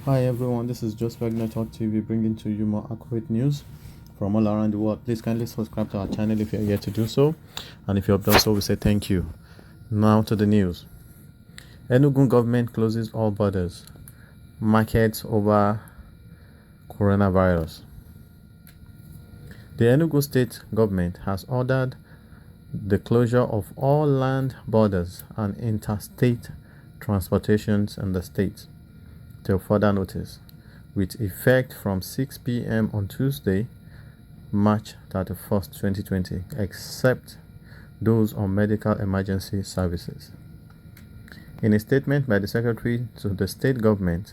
Hi everyone, this is Just Wagner Talk TV, bringing to you more accurate news from all around the world. Please kindly subscribe to our channel if you are yet to do so, and if you have done so, we say thank you. Now to the news. ENUGU government closes all borders, markets over coronavirus. The ENUGU state government has ordered the closure of all land borders and interstate transportations in the state till further notice, with effect from 6 p.m. on Tuesday, March 31st, 2020, except those on medical emergency services. In a statement by the Secretary to the State Government,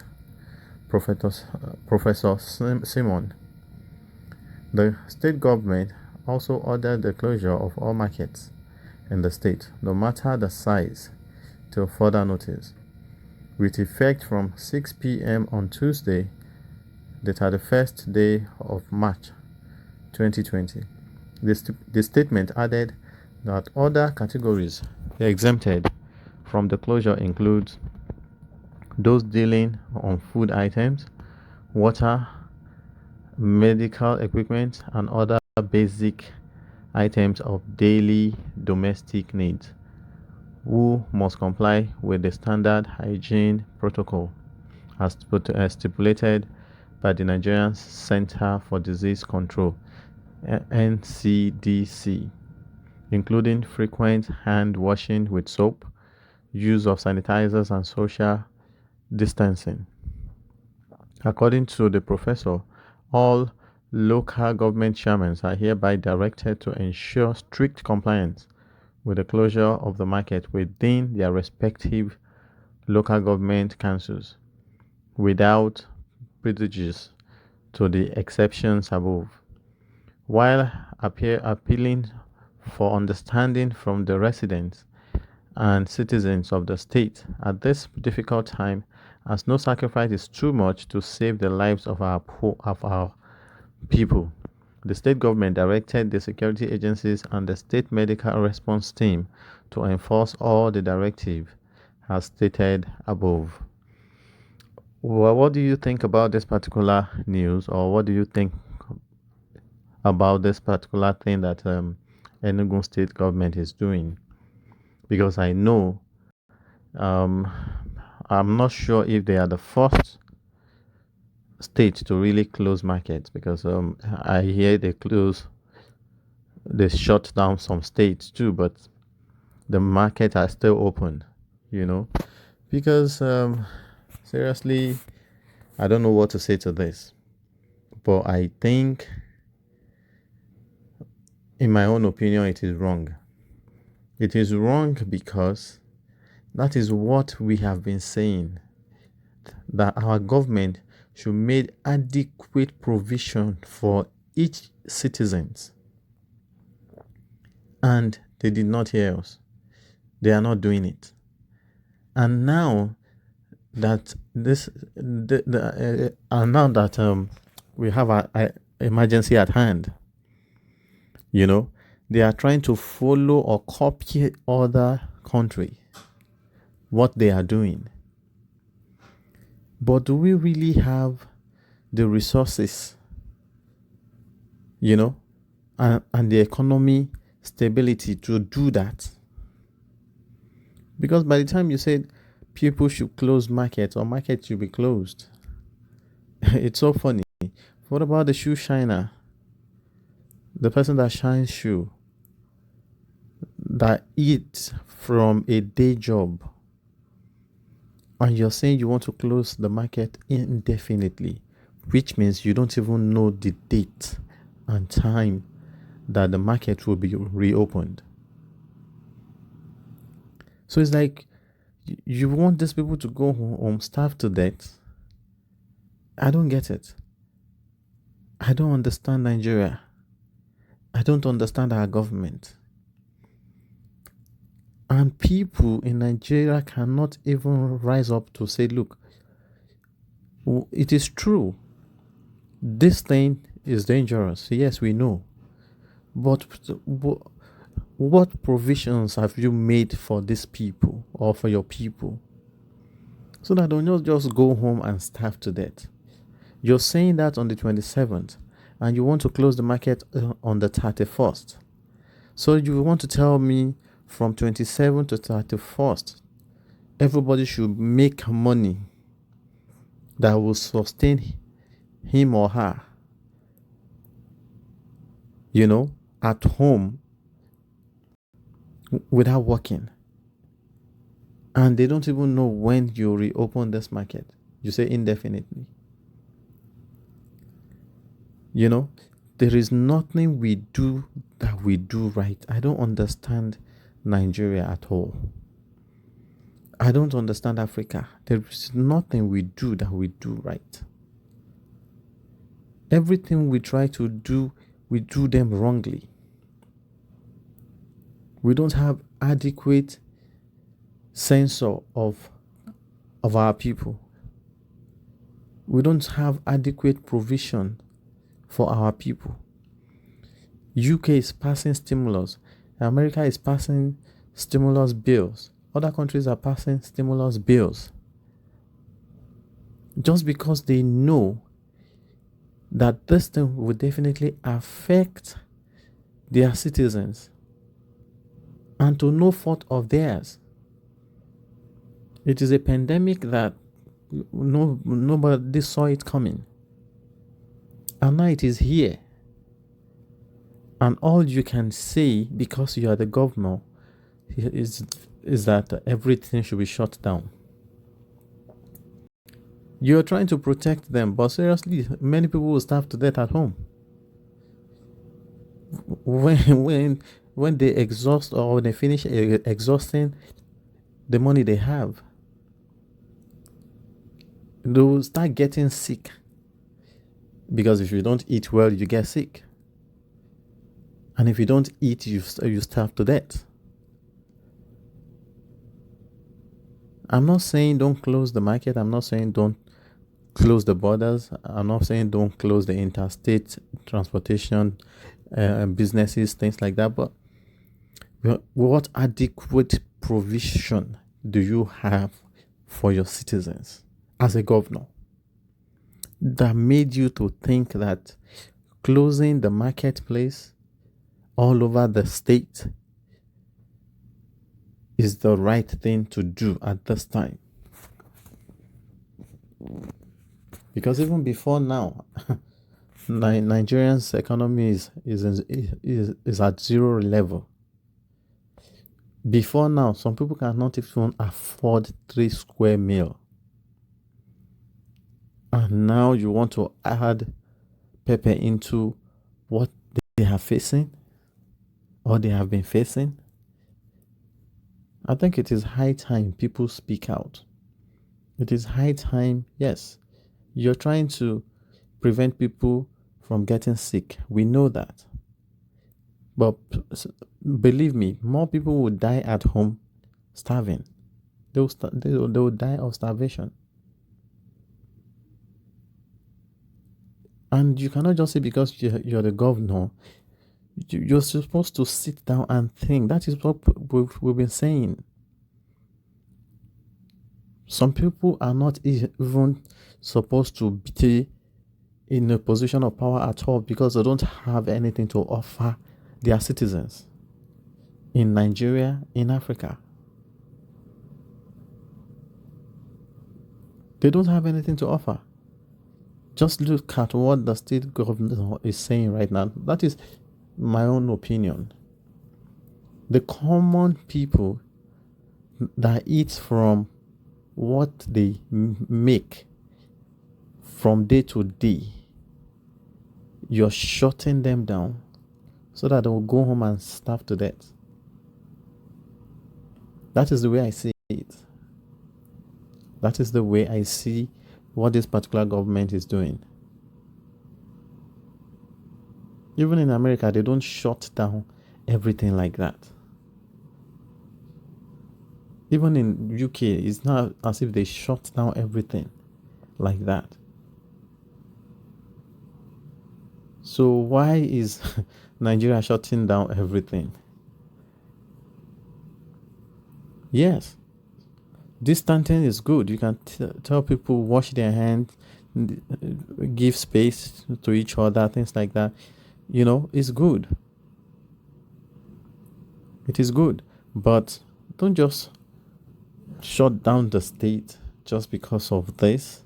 Professor Simon, the State Government also ordered the closure of all markets in the state, no matter the size, till further notice, with effect from 6 p.m. on Tuesday, the 31st day of March 2020. The statement added that other categories exempted from the closure include those dealing on food items, water, medical equipment, and other basic items of daily domestic needs, who must comply with the standard hygiene protocol as stipulated by the Nigerian Center for Disease Control (NCDC), including frequent hand washing with soap, use of sanitizers, and social distancing. According to the professor, all local government chairmen are hereby directed to ensure strict compliance with the closure of the market within their respective local government councils, without prejudice to the exceptions above, while appealing for understanding from the residents and citizens of the state at this difficult time, as no sacrifice is too much to save the lives of our people. The state government directed the security agencies and the state medical response team to enforce all the directives as stated above. Well, what do you think about this particular news, or what do you think about this particular thing that Enugu state government is doing? Because I know, I'm not sure if they are the first state to really close markets, because I hear they shut down some states too, but the market are still open, because seriously, I don't know what to say to this, but I think, in my own opinion, it is wrong. It is wrong because that is what we have been saying, that our government should make adequate provision for each citizen. And they did not hear us. They are not doing it. And now that we have an emergency at hand, they are trying to follow or copy other countries, what they are doing. But do we really have the resources, and the economy stability to do that? Because by the time you said people should close markets or markets should be closed, it's so funny. What about the shoe shiner? The person that shines shoe, that eats from a day job, and you're saying you want to close the market indefinitely, which means you don't even know the date and time that the market will be reopened. So it's like you want these people to go home starved to death. I don't get it. I don't understand Nigeria. I don't understand our government. And people in Nigeria cannot even rise up to say, look, it is true. This thing is dangerous. Yes, we know. But what provisions have you made for these people or for your people so that they don't just go home and starve to death? You're saying that on the 27th and you want to close the market on the 31st. So you want to tell me from 27th to 31st, everybody should make money that will sustain him or her, at home without working. And they don't even know when you reopen this market. You say indefinitely. There is nothing we do that we do right. I don't understand Nigeria at all. I don't understand Africa. There is nothing we do that we do right. Everything we try to do, we do them wrongly. We don't have adequate censor of our people. We don't have adequate provision for our people. UK is passing stimulus. America is passing stimulus bills. Other countries are passing stimulus bills. Just because they know that this thing will definitely affect their citizens and to no fault of theirs. It is a pandemic that nobody saw it coming. And now it is here. And all you can say, because you are the governor, is that everything should be shut down. You are trying to protect them, but seriously, many people will starve to death at home. When they exhaust or when they finish exhausting the money they have, they will start getting sick. Because if you don't eat well, you get sick. And if you don't eat, you starve to death. I'm not saying don't close the market. I'm not saying don't close the borders. I'm not saying don't close the interstate transportation businesses, things like that. But what adequate provision do you have for your citizens as a governor that made you to think that closing the marketplace all over the state is the right thing to do at this time? Because even before now, Nigeria's economy is at zero level. Before now, some people cannot even afford 3 square meal. And now you want to add pepper into what they are facing or they have been facing. I think it is high time people speak out. It is high time, yes. You're trying to prevent people from getting sick. We know that. But believe me, more people will die at home starving. They will die of starvation. And you cannot just say because you're the governor, you're supposed to sit down and think. That is what we've been saying. Some people are not even supposed to be in a position of power at all because they don't have anything to offer their citizens in Nigeria, in Africa. They don't have anything to offer. Just look at what the state governor is saying right now. That is my own opinion. The common people that eat from what they make from day to day, you're shutting them down so that they will go home and starve to death. That is the way I see it. That is the way I see what this particular government is doing. Even in America, they don't shut down everything like that. Even in UK, it's not as if they shut down everything like that. So why is Nigeria shutting down everything? Yes, distancing is good. You can tell people wash their hands, give space to each other, things like that. You know, it's good. It is good. But don't just shut down the state just because of this,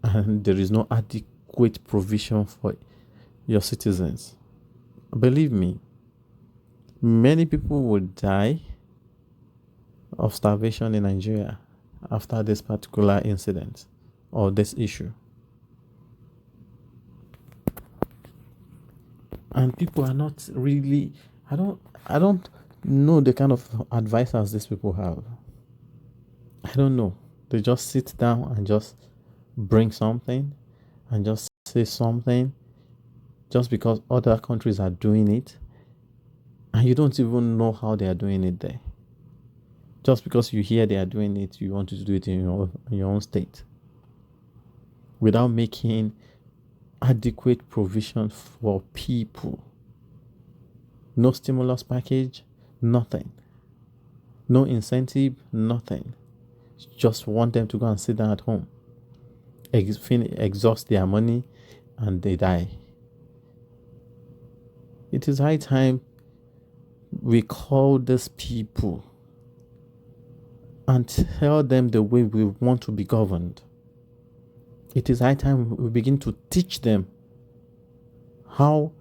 and there is no adequate provision for your citizens. Believe me, many people will die of starvation in Nigeria after this particular incident or this issue. And people are not really, I don't know the kind of advisors these people have. I don't know. They just sit down and just bring something and just say something just because other countries are doing it, and you don't even know how they are doing it there. Just because you hear they are doing it, you want to do it in your own state without making adequate provision for people. No stimulus package, nothing. No incentive, nothing. Just want them to go and sit down at home, exhaust their money, and they die. It is high time we call these people and tell them the way we want to be governed. It is high time we begin to teach them how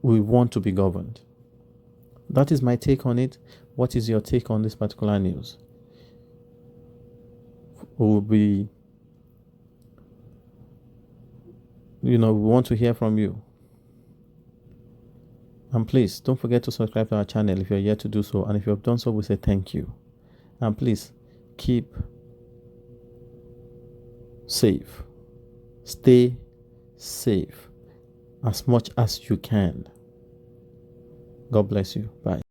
we want to be governed. That is my take on it. What is your take on this particular news? We want to hear from you. And please don't forget to subscribe to our channel if you're yet to do so. And if you have done so, we say thank you. And please keep safe. Stay safe as much as you can. God bless you. Bye.